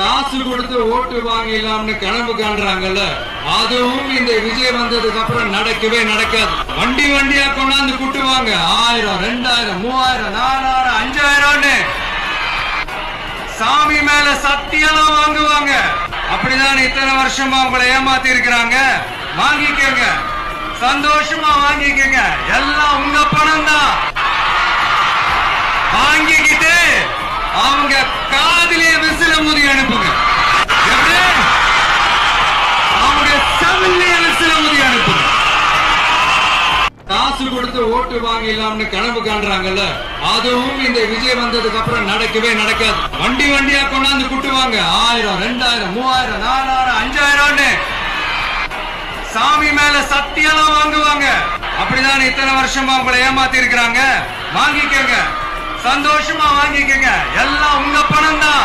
காசு கொடுத்து ஓட்டு வாங்கிடலாம்னு கனவு காண்றாங்கல்ல, அதுவும் இந்த விஜய் வந்ததுக்கு அப்புறம் நடக்கவே நடக்காது. வண்டி வண்டியா கொண்டாந்து குட்டுவாங்க. 1000, 2000, 3000, 4000, 5000 சாமி மேல சத்தியெல்லாம் வாங்குவாங்க. அப்படிதான் இத்தனை வருஷமா உங்களை ஏமாத்தி இருக்கிறாங்க. வாங்கிக்கங்க, சந்தோஷமா வாங்கிக்கங்க. எல்லாம் உங்க பணம் தான். வாங்கிக்கிட்டு அவங்க காதிலே விசில ஊதி அனுப்புங்க. அவங்க செவிலிய விசில ஊதி அனுப்புங்க. காசு கொடுத்து ஓட்டு வாங்கிடலாம்னு கனவு காண்றாங்கல்ல, அதுவும் இந்த விஜய் வந்ததுக்கு அப்புறம் நடக்கவே நடக்காது. வண்டி வண்டியா கொண்டாந்து குட்டுவாங்க. 1000, 2000, 3000, 4000, 5000 சாமி மேல சத்தியெல்லாம் வாங்குவாங்க. அப்படிதான் இத்தனை வருஷமா உங்களை ஏமாத்தி இருக்கிறாங்க. வாங்கிக்கங்க, சந்தோஷமா வாங்கிக்கங்க. எல்லாம் உங்க பணம் தான்.